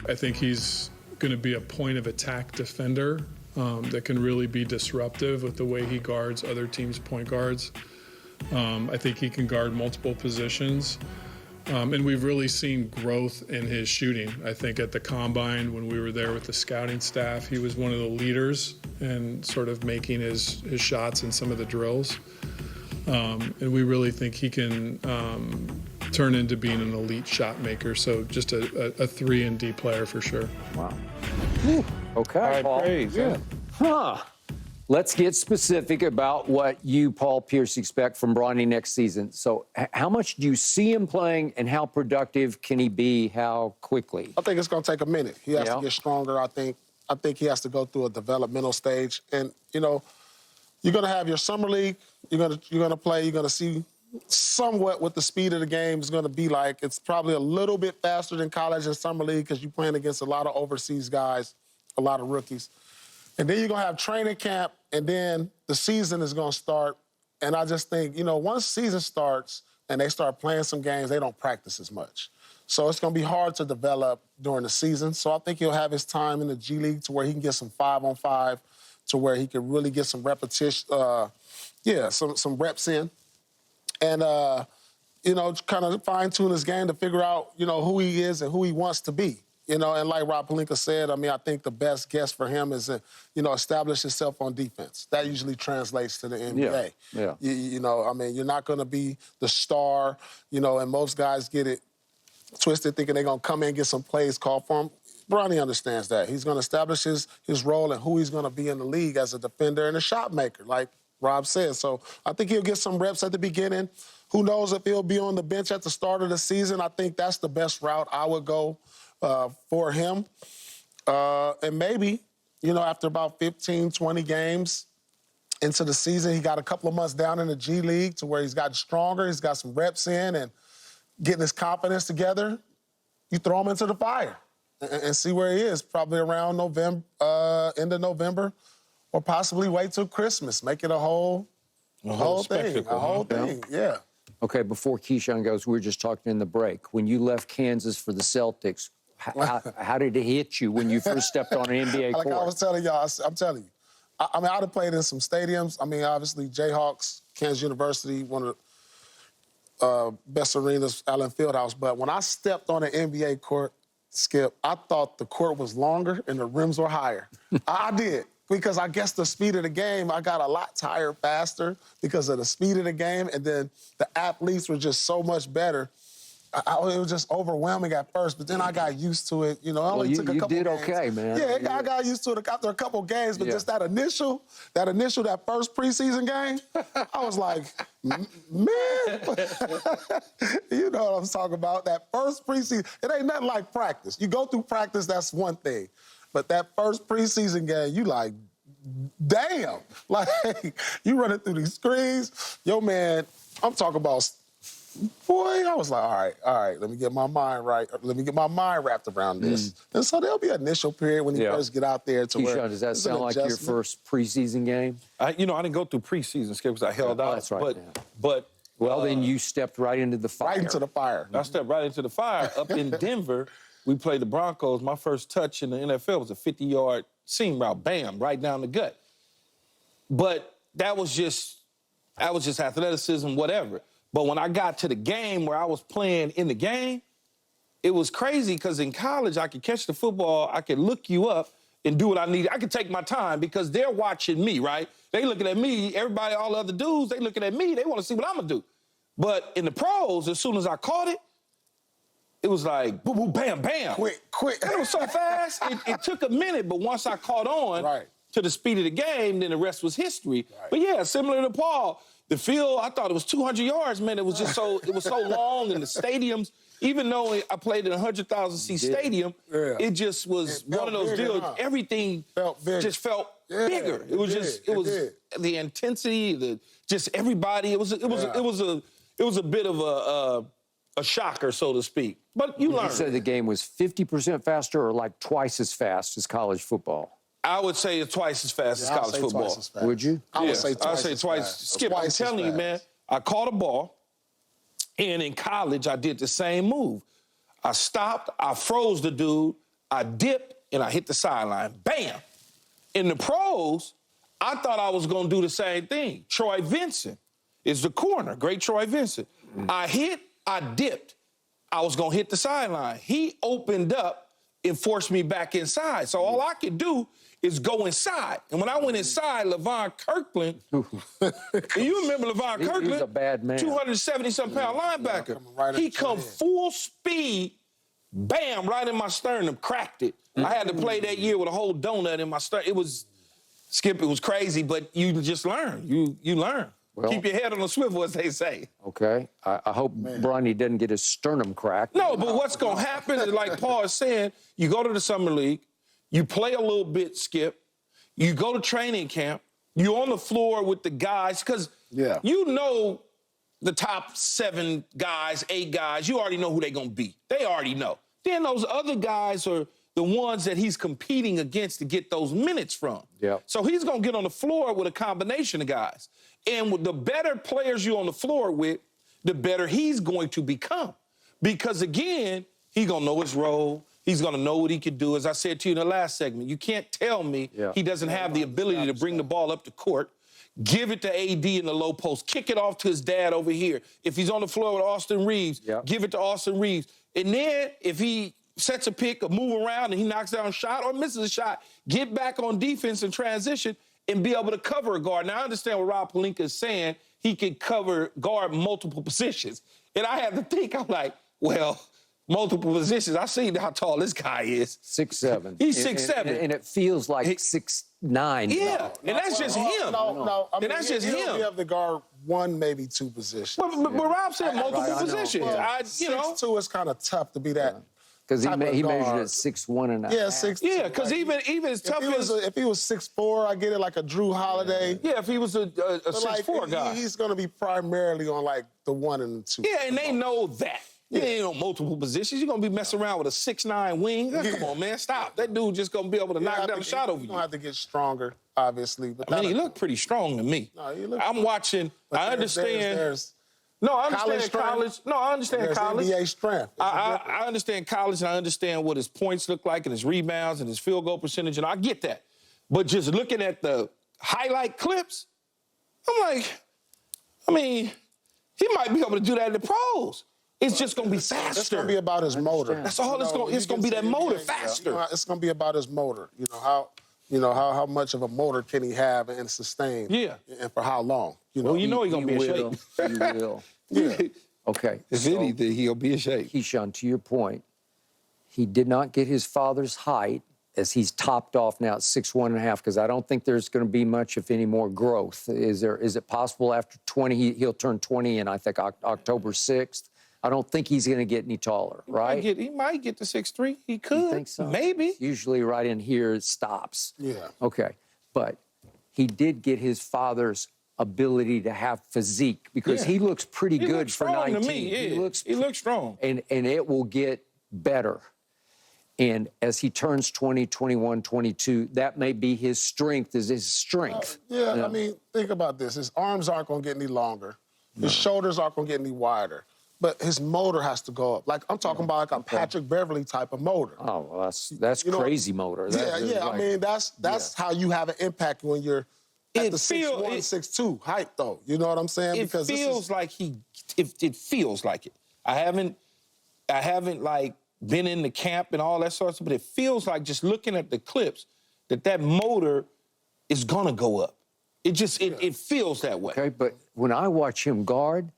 I think he's going to be a point of attack defender that can really be disruptive with the way he guards other teams' point guards. I think he can guard multiple positions. And we've really seen growth in his shooting. I think at the Combine, when we were there with the scouting staff, he was one of the leaders in sort of making his shots in some of the drills. And we really think he can turn into being an elite shot maker. So just a 3 and D player for sure. Wow. Whew. Okay, All right, Paul. praise, Good. Huh. Let's get specific about what you, Paul Pierce, expect from Bronny next season. So how much do you see him playing, and how productive can he be? How quickly? I think it's going to take a minute. He has to get stronger, I think. I think he has to go through a developmental stage. And, you know, you're going to have your summer league. You're going to play. You're going to see somewhat what the speed of the game is going to be like. It's probably a little bit faster than college and summer league because you're playing against a lot of overseas guys, a lot of rookies. And then you're going to have training camp, and then the season is going to start. And I just think, you know, once season starts and they start playing some games, they don't practice as much. So it's going to be hard to develop during the season. So I think he'll have his time in the G League to where he can get some 5-on-5, to where he can really get some repetition, some reps in. And, you know, kind of fine-tune his game to figure out, you know, who he is and who he wants to be. You know, and like Rob Pelinka said, I mean, I think the best guess for him is to, you know, establish himself on defense. That usually translates to the NBA. Yeah. You know, I mean, you're not going to be the star, you know, and most guys get it twisted thinking they're going to come in and get some plays called for him. Bronny understands that. He's going to establish his role and who he's going to be in the league as a defender and a shot maker, like Rob said. So I think he'll get some reps at the beginning. Who knows if he'll be on the bench at the start of the season. I think that's the best route I would go for him. And maybe, you know, after about 15, 20 games into the season, he got a couple of months down in the G League to where he's gotten stronger, he's got some reps in and getting his confidence together. You throw him into the fire and see where he is, probably around November, end of November, or possibly wait till Christmas, make it a whole thing, yeah. Okay, before Keyshawn goes, we were just talking in the break. When you left Kansas for the Celtics, how did it hit you when you first stepped on an NBA court? Like I was telling y'all, I'm telling you. I mean, I'd have played in some stadiums. I mean, obviously, Jayhawks, Kansas University, one of the best arenas, Allen Fieldhouse. But when I stepped on an NBA court, Skip, I thought the court was longer and the rims were higher. I did. Because I guess the speed of the game, I got a lot tired faster because of the speed of the game, and then the athletes were just so much better. It was just overwhelming at first, but then I got used to it. You know, it only took a couple games. You did okay, man. Yeah, I got used to it after a couple games, but just that first preseason game, I was like, man. You know what I'm talking about. That first preseason, it ain't nothing like practice. You go through practice, that's one thing. But that first preseason game, you like, damn. Like, you running through these screens. Yo, man, I'm talking about, boy, I was like, all right, let me get my mind right. Let me get my mind wrapped around this. And so there'll be an initial period when you first get out there to Keyshawn, where does that sound like your first preseason game? You know, I didn't go through preseason, Skip, because I held out. That's right. But well, then you stepped right into the fire. Right into the fire. I stepped right into the fire. Up in Denver, we played the Broncos. My first touch in the NFL was a 50-yard seam route, bam, right down the gut. But that was just athleticism, whatever. But when I got to the game where I was playing in the game, it was crazy because in college, I could catch the football, I could look you up and do what I needed. I could take my time because they're watching me, right? They looking at me, everybody, all the other dudes, they looking at me, they want to see what I'm going to do. But in the pros, as soon as I caught it, it was like, boom, boom, bam, bam. Quick. It was so fast, it took a minute, but once I caught on to the speed of the game, then the rest was history. Right. But yeah, similar to Paul, the field, I thought it was 200 yards, man. It was just so long, and the stadiums, even though I played in a 100,000-seat stadium, it just was one of those deals. Everything just felt bigger. It was the intensity, just everybody. It was a bit of a shocker, so to speak. But you learn. You said the game was 50% faster or like twice as fast as college football? I would say it's twice as fast as college football. Would you? I would say twice. Skip, I'm telling you, man, I caught a ball, and in college, I did the same move. I stopped, I froze the dude, I dipped, and I hit the sideline. Bam! In the pros, I thought I was going to do the same thing. Troy Vincent is the corner, great Troy Vincent. I hit, I dipped. I was going to hit the sideline. He opened up and forced me back inside. So all I could do is go inside. And when I went inside, LeVon Kirkland, you remember LeVon Kirkland? He's a bad man. 270-something pound linebacker. Right He at come your head. full speed, bam, right in my sternum, cracked it. I had to play that year with a whole donut in my sternum. It was, Skip, it was crazy, but you just learn. You learn. Well, keep your head on a swivel, as they say. Okay. I hope Bronny doesn't get his sternum cracked. No, but what's going to happen is, like Paul is saying, you go to the summer league, you play a little bit, Skip, you go to training camp, you're on the floor with the guys, because you know the top 7 guys, 8 guys, you already know who they're going to be. They already know. Then those other guys are the ones that he's competing against to get those minutes from. Yep. So he's going to get on the floor with a combination of guys. And with the better players you're on the floor with, the better he's going to become. Because, again, he's going to know his role. He's going to know what he can do. As I said to you in the last segment, you can't tell me he doesn't have the ability to bring the ball up the court, give it to AD in the low post, kick it off to his dad over here. If he's on the floor with Austin Reeves, give it to Austin Reeves. And then if he sets a pick or move around and he knocks down a shot or misses a shot, get back on defense and transition and be able to cover a guard. Now, I understand what Rob Pelinka is saying. He can guard multiple positions. And I have to think, I'm like, well, multiple positions. I see how tall this guy is. 6'7". He's 6'7". And it feels like 6'9". Yeah, and that's just him. No. I mean, and that's just he'll him. be able to guard 1, maybe 2 positions. But Rob said multiple positions. Well, You know. 6'2" is kind of tough to be that. Because he type of measured guard. at 6'1.5". Yeah, 6'2". Yeah, because even as tough as If he was 6'4", I get it, like a Drew Holiday. yeah, if he was a But 6'4" guy. He's going to be primarily on like the 1 and 2. Yeah, and they know that. You ain't on multiple positions. You're going to be messing around with a 6'9" wing. Come on, man, stop. That dude just going to be able to knock down a shot over He's you. going to have to get stronger, obviously. But I mean, he looked pretty strong to me. No, he looked I'm watching. But I understand. There's No, I understand college college. strength. No, I understand There's college. NBA strength. I understand college, and I understand what his points look like and his rebounds and his field goal percentage, and I get that. But just looking at the highlight clips, I'm like, I mean, he might be able to do that in the pros. It's just going to be faster. It's going to be about his motor. That's all it's going to be, that motor, faster. It's going to be about his motor. How much of a motor can he have and sustain? Yeah. And for how long? Well, you know he's going to be in shape. He will. Yeah. Okay. If anything, he'll be in shape. Keyshawn, to your point, he did not get his father's height as he's topped off now at 6'1.5", because I don't think there's going to be much, if any, more growth. Is it possible after 20, he'll turn 20 in, I think, October 6th? I don't think he's going to get any taller, right? He might get to 6'3". He could. You think so? Maybe. Usually right in here it stops. Yeah. Okay. But he did get his father's ability to have physique because he looks pretty He good looks for strong 19. to me. Yeah. He looks strong. And it will get better. And as he turns 20, 21, 22, that may be his strength, is his strength. I mean, think about this. His arms aren't going to get any longer. His shoulders aren't going to get any wider. But his motor has to go up. Like, I'm talking about like a Patrick Beverly type of motor. Oh, well, that's crazy motor. That is I mean, that's how you have an impact when you're at the 6'1", 6'2" height, though. You know what I'm saying? It feels like it feels like it. I haven't like been in the camp and all that sort of stuff, but it feels like just looking at the clips that motor is gonna go up. It feels that way. Okay, but when I watch him guard,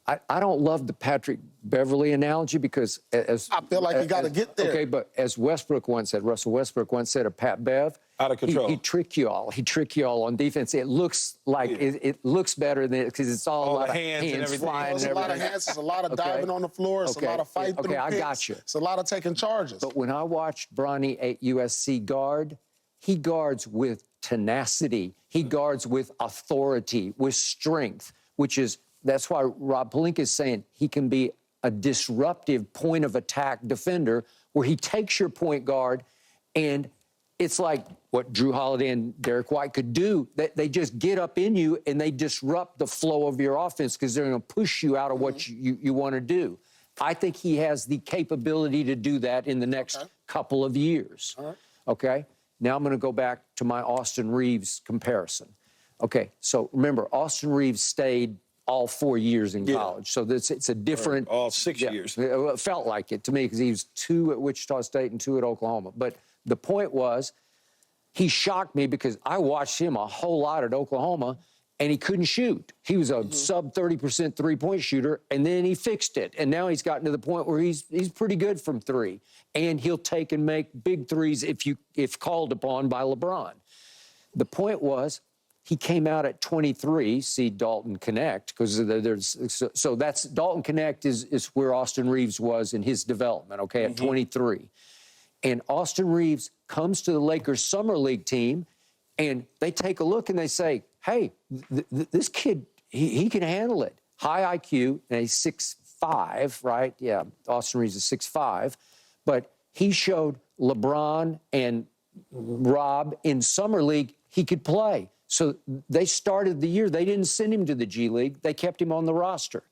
I don't love the Patrick Beverly analogy because as I feel like you got to get there. Okay, but as Russell Westbrook once said of Pat Bev, out of control. He trick you all. He trick you all on defense. It looks like it looks better than because it's all a lot of hands and everything. flying. There's a lot of hands. It's a lot of diving on the floor. It's a lot of fighting. Okay, I got you. It's a lot of taking charges. But when I watched Bronny at USC guard, he guards with tenacity. He guards with authority, with strength, that's why Rob Pelinka is saying he can be a disruptive point of attack defender where he takes your point guard and it's like what Drew Holiday and Derek White could do. They just get up in you and they disrupt the flow of your offense because they're going to push you out of what you want to do. I think he has the capability to do that in the next couple of years. All right. Okay? Now I'm going to go back to my Austin Reeves comparison. Okay, so remember, Austin Reeves stayed all 4 years in college. So it's a different... All 6 years. It felt like it to me because he was 2 at Wichita State and 2 at Oklahoma. But the point was, he shocked me because I watched him a whole lot at Oklahoma, and he couldn't shoot. He was a sub 30% three-point shooter, and then he fixed it. And now he's gotten to the point where he's pretty good from 3. And he'll take and make big threes if called upon by LeBron. The point was, he came out at 23, see Dalton Connect, because so that's Dalton Connect is where Austin Reeves was in his development, okay, at 23. And Austin Reeves comes to the Lakers Summer League team, and they take a look and they say, hey, this kid, he can handle it. High IQ, and he's 6'5", right? Yeah, Austin Reeves is 6'5". But he showed LeBron and Rob in Summer League he could play. So they started the year. They didn't send him to the G League. They kept him on the roster.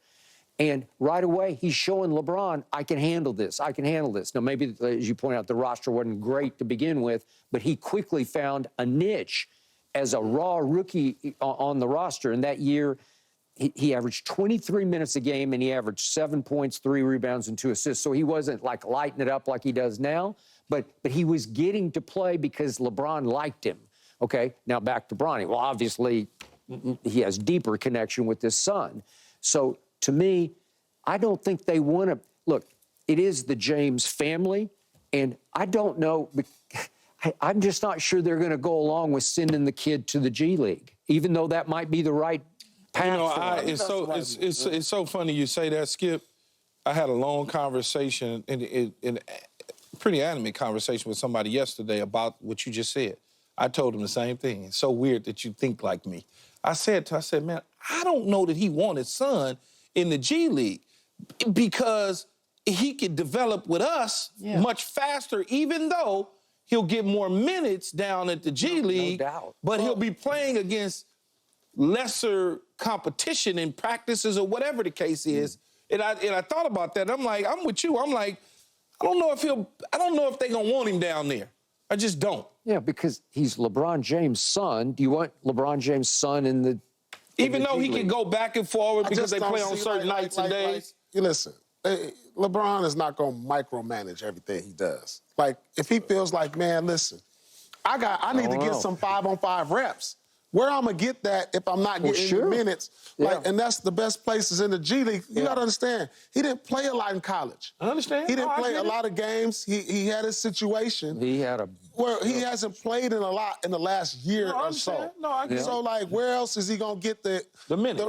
And right away, he's showing LeBron, I can handle this. I can handle this. Now, maybe, as you point out, the roster wasn't great to begin with, but he quickly found a niche as a raw rookie on the roster. And that year, he averaged 23 minutes a game, and he averaged 7 points, 3 rebounds, and 2 assists. So he wasn't, like, lighting it up like he does now, but he was getting to play because LeBron liked him. Okay, now back to Bronny. Well, obviously, he has deeper connection with his son. So, to me, I don't think they want to... Look, it is the James family, and I don't know... I'm just not sure they're going to go along with sending the kid to the G League, even though that might be the right path for him. It's so funny you say that, Skip. I had a long conversation, and pretty animated conversation with somebody yesterday about what you just said. I told him the same thing. It's so weird that you think like me. I said, man, I don't know that he wants his son in the G League because he could develop with us much faster, even though he'll get more minutes down at the G League, no doubt. But he'll be playing against lesser competition in practices or whatever the case is. And I thought about that. I'm like, I'm with you. I'm like, I don't know if they're gonna want him down there. I just don't. Yeah, because he's LeBron James' son. Do you want LeBron James' son in the... Even though he can go back and forward because they play on certain nights and days. You listen, LeBron is not going to micromanage everything he does. Like, if he feels like, man, listen, I need to get some 5-on-5 reps. Where I'm going to get that if I'm not getting any minutes? Like, and that's the best places in the G League. You got to understand, he didn't play a lot in college. I understand. He didn't play a lot of games. He had his situation. He had a... Where he hasn't played in a lot in the last year or so. No, I get it. So, like, where else is he going to get the minutes?